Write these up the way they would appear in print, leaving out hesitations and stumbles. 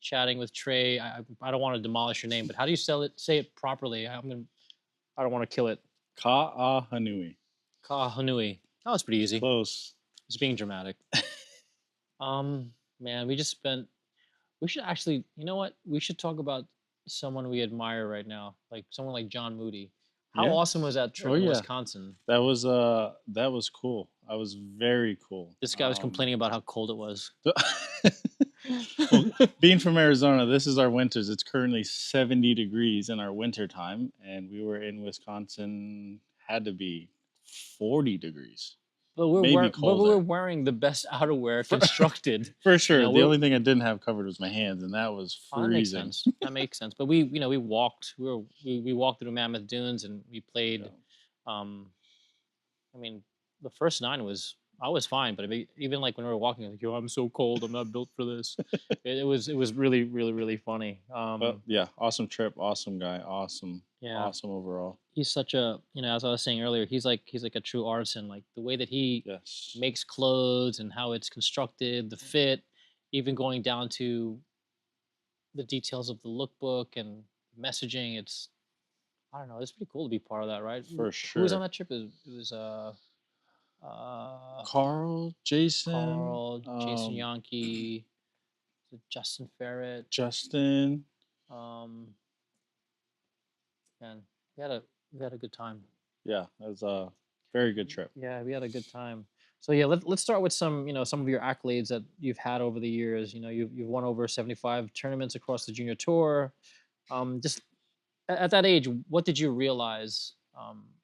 chatting with Trey. I don't want to demolish your name, but how do you say it properly? I don't want to kill it. Kaahanui. Kaahanui. That was pretty easy. Close. It's being dramatic. Man, we just spent. We should actually. You know what? We should talk about someone we admire right now, like someone like John Moody. How Yeah. awesome was that Oh trip in yeah. Wisconsin? That was cool. That was very cool. This guy was complaining about how cold it was. Well, being from Arizona, this is our winters. It's currently 70 degrees in our winter time, and we were in Wisconsin. Had to be 40 degrees. But Maybe we're colder. wearing the best outerwear constructed. For sure. You know, the only thing I didn't have covered was my hands, and that was Oh, that makes freezing. sense. That makes sense. But we walked. We walked through Mammoth Dunes and we played. Yeah. I mean, the first nine I was fine, but even like when we were walking, like, yo, I'm so cold. I'm not built for this. it was really really funny. But yeah, awesome trip, awesome guy, awesome, Yeah. awesome overall. He's such a as I was saying earlier, he's like a true artisan. Like the way that he Yes. makes clothes and how it's constructed, the fit, even going down to the details of the lookbook and messaging. It's I don't know. It's pretty cool to be part of that, right? For Who was on sure. that trip? It was Carl, Jason, Carl, Jason Yonke, Justin Ferret. Justin. And we had a good time. Yeah, it was a very good trip. Yeah, we had a good time. So yeah, let's start with some some of your accolades that you've had over the years. You've won over 75 tournaments across the junior tour. Just at that age, what did you realize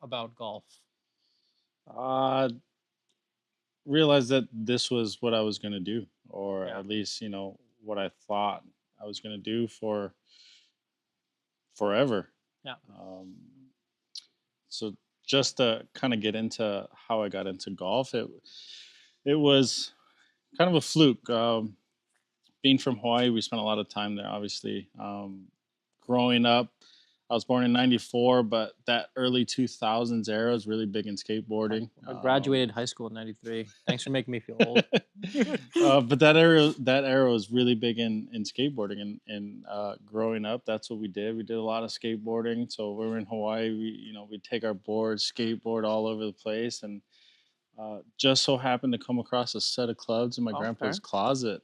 about golf? Realized that this was what I was going to do, or Yeah. at least what I thought I was going to do for forever. Yeah. So just to kind of get into how I got into golf, it was kind of a fluke. Being from Hawaii, we spent a lot of time there. Obviously, growing up, I was born in '94, but that early 2000s era was really big in skateboarding. I graduated high school in '93. Thanks for making me feel old. But that era was really big in skateboarding, and growing up, that's what we did. We did a lot of skateboarding. So we were in Hawaii. We'd take our boards, skateboard all over the place, and just so happened to come across a set of clubs in my grandpa's closet,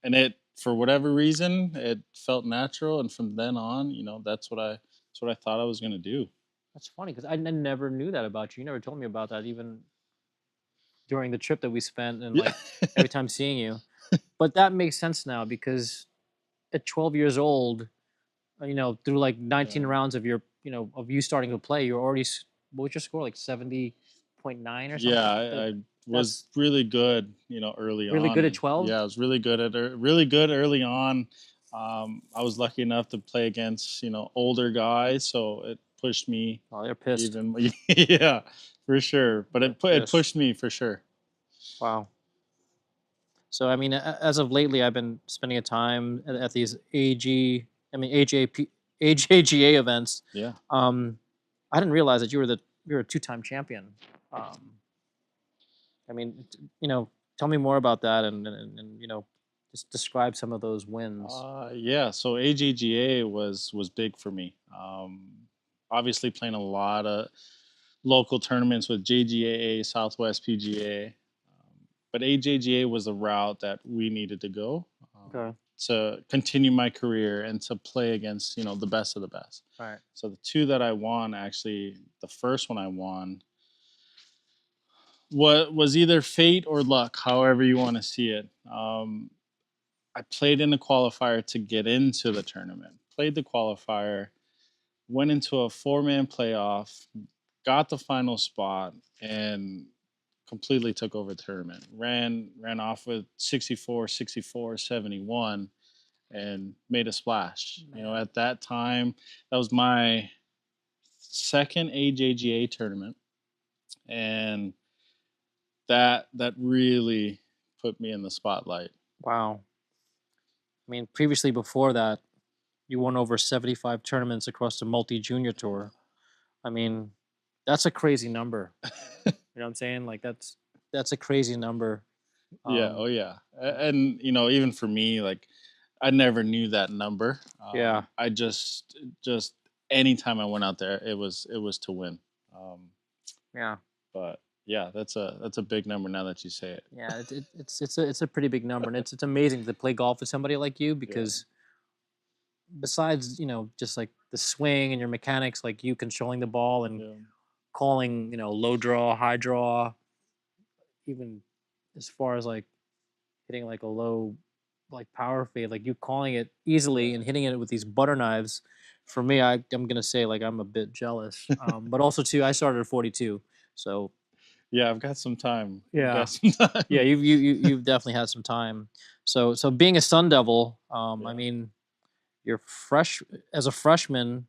and it, for whatever reason, it felt natural, and from then on, that's what I thought I was going to do. That's funny because I never knew that about you. You never told me about that, even during the trip that we spent, and like every time seeing you. But that makes sense now because at 12 years old, through like 19 rounds of of you starting to play, you're already, what was your score, like 70.9 or something? Yeah, I was really good, early on. Really good at 12? Yeah, I was really good early on. I was lucky enough to play against, older guys, so it pushed me. Oh, they're pissed. Yeah, for sure. But it pushed me for sure. Wow. So, I mean, as of lately, I've been spending a time at these AJGA events. Yeah. I didn't realize that you were a two-time champion. I mean, tell me more about that, and just describe some of those wins. Yeah. So AJGA was big for me. Obviously, playing a lot of local tournaments with JGAA, Southwest PGA. But AJGA was the route that we needed to go to continue my career and to play against, the best of the best. Right. So the two that I won, actually, the first one I won was either fate or luck, however you want to see it. I played in the qualifier to get into the tournament, played the qualifier, went into a 4-man playoff, got the final spot, and completely took over the tournament. Ran off with 64, 64, 71, and made a splash. Man. At that time, that was my second AJGA tournament, and that really put me in the spotlight. Wow. I mean, previously before that, you won over 75 tournaments across the multi-junior tour. I mean, that's a crazy number. You know what I'm saying? Like that's a crazy number. Yeah. Oh yeah. And even for me, like I never knew that number. Yeah. I just anytime I went out there, it was to win. Um, Yeah. but yeah, that's a big number now that you say it. Yeah. It's a pretty big number, and it's amazing to play golf with somebody like you Yeah, because besides just like the swing and your mechanics, like you controlling the ball and yeah, calling low draw, high draw, even as far as like hitting like a low like power fade, like you calling it yeah, easily and hitting it with these butter knives. For me, I'm gonna say like I'm a bit jealous, but also too I started at 42, so yeah. I've got some time. I've yeah, got some yeah, time. you've definitely had some time. So being a Sun Devil, I Yeah. mean, you're fresh as a freshman.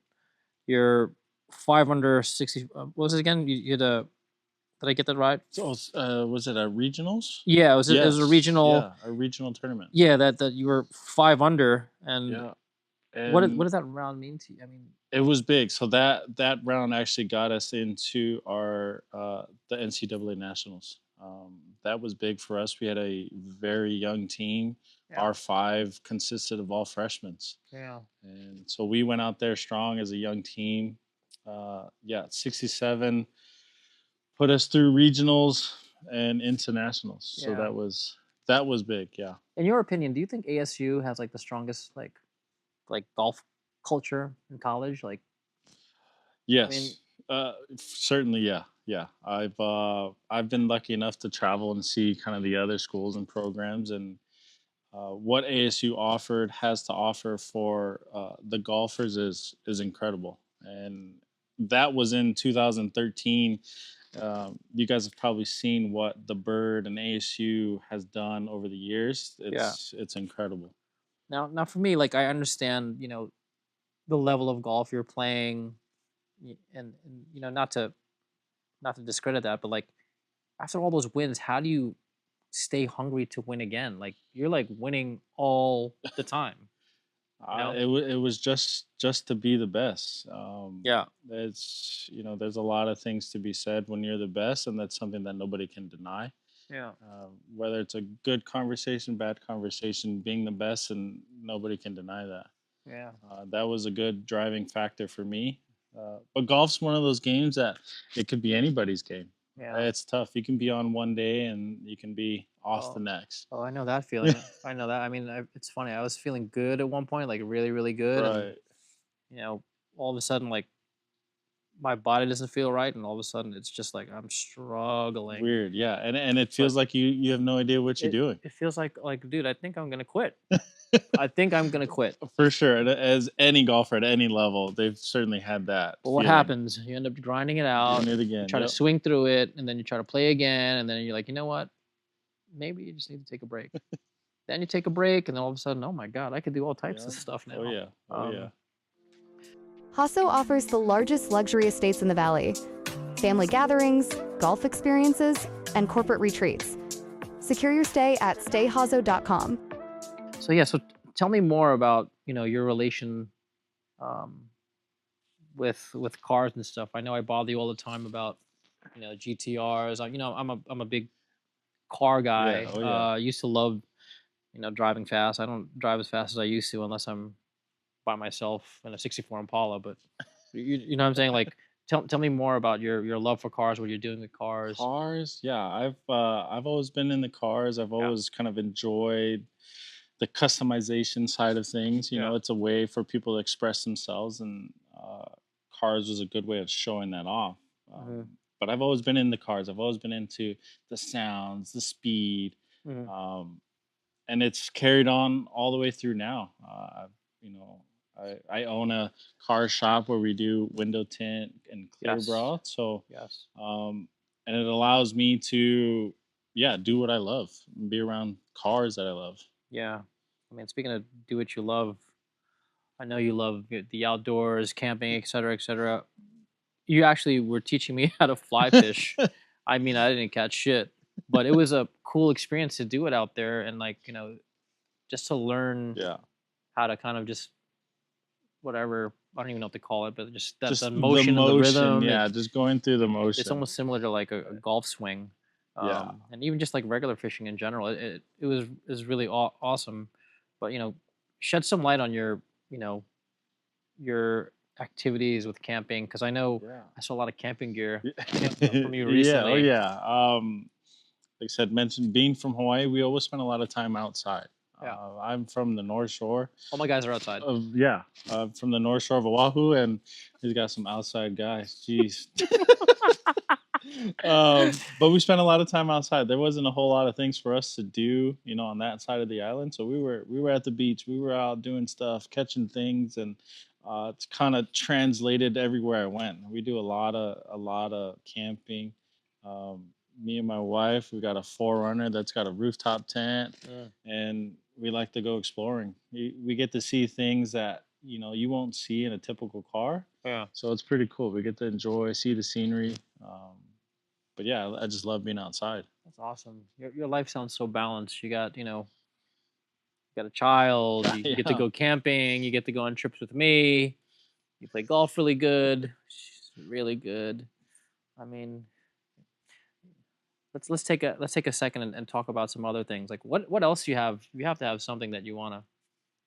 You're 5 under 60. What was it again? You had a. Did I get that right? So, was it a regionals? Yeah, it was a Yes. regional. Yeah, a regional tournament. Yeah, that you were 5 under, and Yeah, what and does that round mean to you? I mean, it was big. So that round actually got us into our the NCAA nationals. That was big for us. We had a very young team. yeah, Our five consisted of all freshmen, yeah, and so we went out there strong as a young team. Yeah, 67 put us through regionals and into nationals. So yeah. that was big. Yeah. In your opinion, do you think ASU has like the strongest like golf culture in college? Like, I mean, Yes, certainly. Yeah, yeah. I've been lucky enough to travel and see kind of the other schools and programs, and what ASU offered has to offer for the golfers is incredible. And that was in 2013. You guys have probably seen what the Bird and ASU has done over the years. yeah. It's incredible. Now for me, like I understand, the level of golf you're playing, and not to discredit that, but like after all those wins, how do you stay hungry to win again? Like you're like winning all the time, you know? It was just to be the best. Yeah, It's there's a lot of things to be said when you're the best, and that's something that nobody can deny. yeah, Whether it's a good conversation, bad conversation, being the best, and nobody can deny that. yeah, That was a good driving factor for me. But golf's one of those games that it could be anybody's game. yeah. It's tough. You can be on one day and you can be off the Oh, next. oh, I know that feeling. I know that. I mean, it's funny. I was feeling good at one point, like really, really good, and Right. you know, all of a sudden, like my body doesn't feel right, and all of a sudden, it's just like I'm struggling. Weird. Yeah. And it But feels like you have no idea what you're it doing. it feels like, dude, I think I'm gonna quit. I think I'm gonna quit. For sure. And as any golfer at any level, they've certainly had that But what feeling. happens? You end up grinding it Doing out. it You again. try to Yep. swing through it, and then you try to play again, and then you're like, you know what? Maybe you just need to take a break. Then you take a break, and then all of a sudden, oh my god, I could do all types Yeah. of stuff Oh now. yeah. Oh yeah. Um, Hasso offers the largest luxury estates in the valley, family gatherings, golf experiences, and corporate retreats. Secure your stay at stayhazo.com. so yeah, so tell me more about your relation um, with cars and stuff. I know I bother you all the time about GTRs. I'm a big car Yeah. guy. Oh yeah. I used to love driving fast. I don't drive as fast as I used to unless I'm by myself in a '64 Impala. But you know what I'm saying? Like, tell me more about your love for cars. What you're doing with cars. Cars, yeah. I've always been in the cars. I've Yeah, always kind of enjoyed the customization side of things. yeah, It's a way for people to express themselves, and cars was a good way of showing that off. hmm But I've always been in the cars. I've always been into the sounds, the speed, hmm um, and it's carried on all the way through now. You know, I own a car shop where we do window tint and clear yes, broth. So, yes, um, and it allows me to, yeah, do what I love, be around cars that I love. yeah. I mean, speaking of do what you love, I know you love the outdoors, camping, et cetera, et cetera. You actually were teaching me how to fly fish. I mean, I didn't catch shit, but it was a cool experience to do it out there and like, just to learn Yeah, how to kind of just whatever, I don't even know what to call it, but just that the just the motion and the motion. rhythm. Yeah, just going through the It's motion. almost similar to like a golf swing. Yeah, And even just like regular fishing in general, it was really awesome. But shed some light on your, you know, your activities with camping, because I know Yeah. I saw a lot of camping gear from you Yeah. Oh, recently. yeah. Like I said, mentioned being from Hawaii, we always spend a lot of time outside. Yeah. I'm from the North Shore All my guys are outside. from the North Shore of Oahu, and he's got some outside guys. Jeez. But we spent a lot of time outside. There wasn't a whole lot of things for us to do, on that side of the island. So we were at the beach. We were out doing stuff, catching things, and it's kind of translated everywhere I went. We do a lot of camping. Um, Me and my wife, we got a Forerunner that's got a rooftop tent, Mm, and we like to go exploring. We get to see things that you won't see in a typical car. yeah. So it's pretty cool. We get to enjoy, see the scenery. But yeah, I just love being outside. That's awesome. Your life sounds so balanced. You got, you got a child, you get to Yeah, go camping, you get to go on trips with me, you play golf really good. She's really good. I mean, let's take a second and talk about some other things. Like what else you have? You have to have something that you want to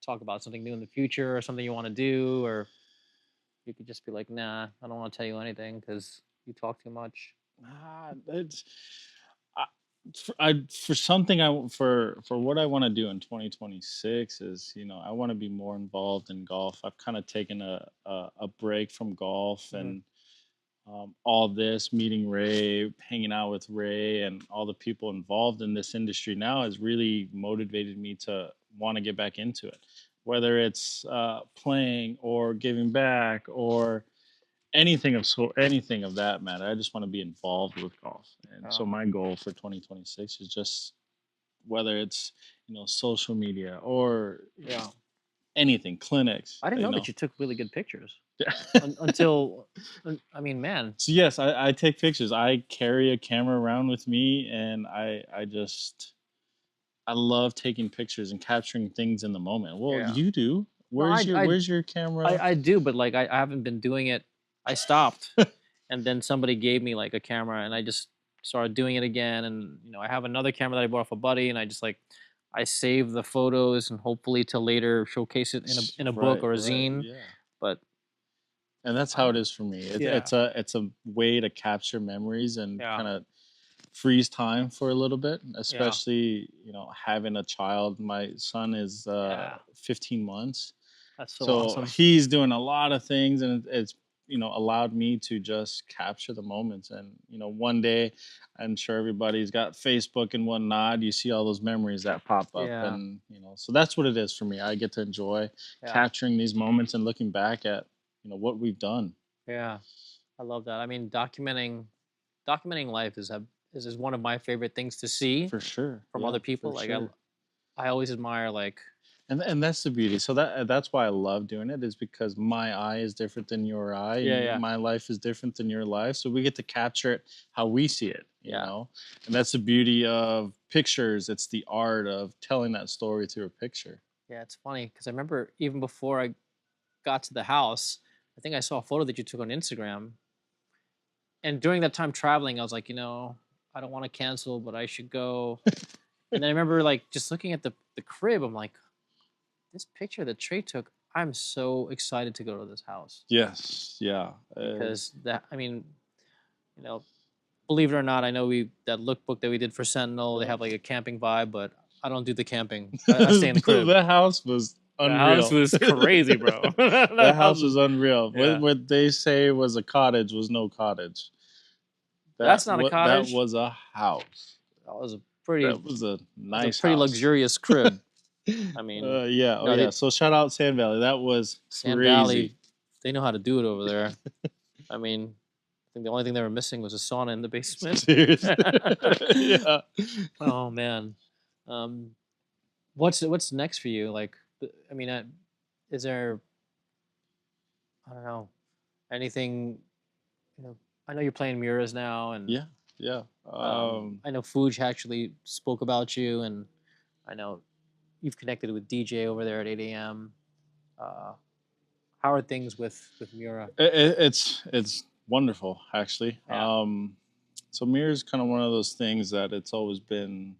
talk about, something new in the future, or something you want to do, or you could just be like, nah, I don't want to tell you anything because you talk too much. it's I, for something for what I want to do in 2026 is I want to be more involved in golf. I've kind of taken a break from golf Hmm. and all this meeting Ray, hanging out with Ray, and all the people involved in this industry now has really motivated me to want to get back into it. Whether it's playing or giving back or anything of that matter, I just want to be involved with golf. And Yeah, so my goal for 2026 is just whether it's social media or yeah. anything, clinics, I didn't know that you took really good pictures Yeah. until, I mean, man, So yes, I take pictures. I carry a camera around with me, and I love taking pictures and capturing things in the moment. Well, yeah. you do. No, I, I, Where's your camera? I do, but like I haven't been doing it. I stopped, and then somebody gave me like a camera, and I just started doing it again. And I have another camera that I bought off a buddy, and I just like I save the photos and hopefully to later showcase it in a book Right, or a right, zine. yeah. But And that's I, how it is for me. yeah, It's a way to capture memories and yeah, kind of freeze time for a little bit, yeah, especially having a child. My son is yeah. 15 months. That's so So awesome. he's doing a lot of things, and it's allowed me to just capture the moments. And one day, I'm sure everybody's got Facebook and whatnot. You see all those memories that pop up, Yeah, and so that's what it is for me. I get to enjoy yeah, capturing these moments and looking back at what we've done. yeah. I love that. I mean, documenting life is one of my favorite things to see For sure, from yeah, other people. for Like sure. I always admire like And that's the beauty. So that's why I love doing it, is because my eye is different than your eye, yeah, and yeah, my life is different than your life. So we get to capture it how we see it, yeah, And that's the beauty of pictures. It's the art of telling that story through a picture. yeah. It's funny because I remember even before I got to the house, I think I saw a photo that you took on Instagram, and during that time traveling, I was like, I don't want to cancel, but I should go. And then I remember like just looking at the crib, I'm like, this picture that Trey took, I'm so excited to go to this house Yes, yeah. because that I mean, you know, believe it or not, I know we that lookbook that we did for Sentinel, they Yeah. have like a camping vibe, but I don't do the camping. I stay in the crib. That house was The house unreal. was crazy, bro. That That house house was was unreal. yeah. What they say was a cottage was no cottage. That's not a That cottage. was a house. That was a That was a that was a nice pretty house. luxurious crib. I mean, Yeah. Oh, yeah. they So shout out Sand Valley. That was Sand crazy. Valley, they know how to do it over there. I mean, I think the only thing they were missing was a sauna in the basement. Seriously. Yeah. Oh man, um, what's next for you? Like, I mean, is there I don't know anything? I know you're playing Miras now, and Yeah. Yeah. I know Fuji actually spoke about you, and I know you've connected with DJ over there at 8 a.m. Uh, how are things with Mura? It's wonderful, actually. Yeah, So Mirror is kind of one of those things that it's always been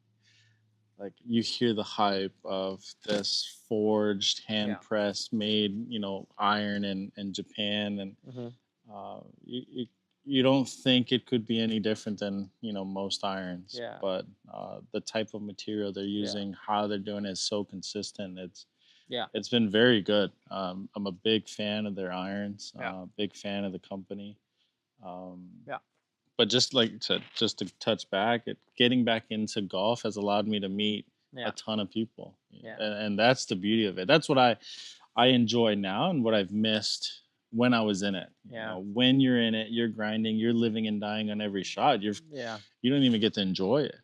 like you hear the hype of this forged, hand pressed, made, iron in Japan, and Hmm. you don't think it could be any different than most irons, Yeah. but the type of material they're using, how they're doing it is so consistent. It's been very good. I'm a big fan of their irons. Big fan of the company. Um, Yeah. but just like I said, just to touch back, getting back into golf has allowed me to meet a ton of people, and that's the beauty of it. That's what I enjoy now, and what I've missed when I was in it. When you're in it, you're grinding, you're living and dying on every shot. You don't even get to enjoy it.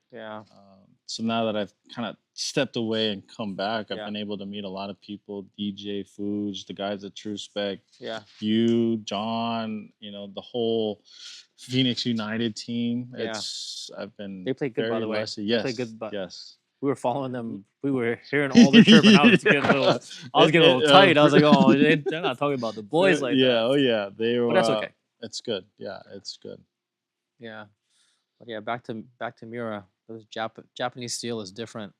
So now that I've kind of stepped away and come back, I've been able to meet a lot of people, DJ Fuge, the guys at True Spec, you, John, the whole Phoenix United team. I've been They played good, by the way. blessed. Yes, They played good, but yes. we were following them. We were hearing all their chirping. I was getting a little tight. I was like, oh, they're not talking about the boys like that. Oh yeah, they were. But that's okay. It's good. Yeah, it's good. Yeah, but back to Miura. Those Japanese steel is different.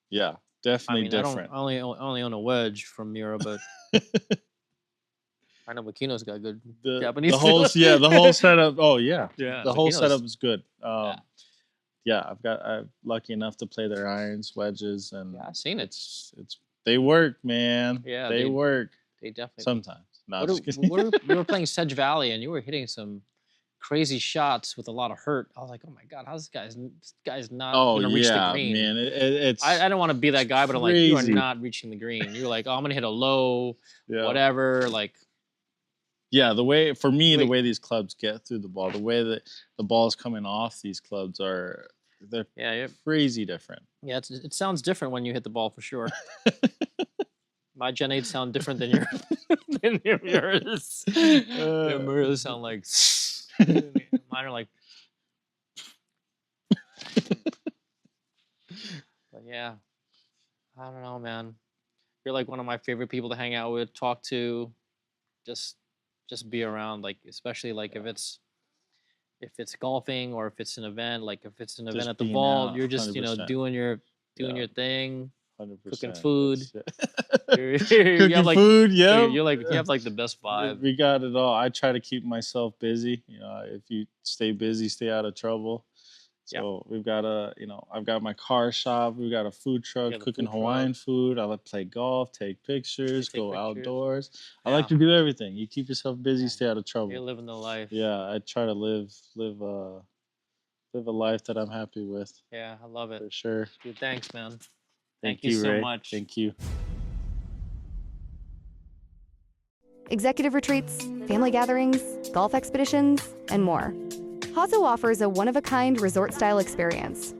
Yeah, definitely different. I only own a wedge from Miura, but I know Makino's got good Japanese steel. The whole setup. Oh yeah, the whole setup is good. I'm lucky enough to play their irons, wedges, and I've seen it. It's they work, man. Yeah, they work. They definitely sometimes. No, we were playing Sedge Valley, and you were hitting some crazy shots with a lot of hurt. I was like, oh my god, how's this guy's not going to reach the green? Man, it's I don't want to be that guy, but I'm like, you are not reaching the green. You're like, oh, I'm gonna hit a low, whatever. Like, the way these clubs get through the ball, the way that the ball's coming off these clubs they're crazy different. Yeah, it sounds different when you hit the ball for sure. My Gen 8 sound different than yours. Yours sound like. Mine are like. But yeah, I don't know, man. You're like one of my favorite people to hang out with, talk to, just be around. Like, especially like if it's golfing or if it's an event. Like if it's an event at the vault, you're just 100%. doing your thing. 100%. Cooking food. Cooking food, yeah. You have like the best vibe. We got it all. I try to keep myself busy. If you stay busy, stay out of trouble. So we've got I've got my car shop. We've got a food truck cooking Hawaiian food. I like to play golf, take pictures, go outdoors. I like to do everything. You keep yourself busy, stay out of trouble. You're living the life. Yeah, I try to live a life that I'm happy with. Yeah, I love it. For sure. Dude, thanks, man. Thank you so much. Thank you. Executive retreats, family gatherings, golf expeditions, and more. Hazo offers a one-of-a-kind resort-style experience.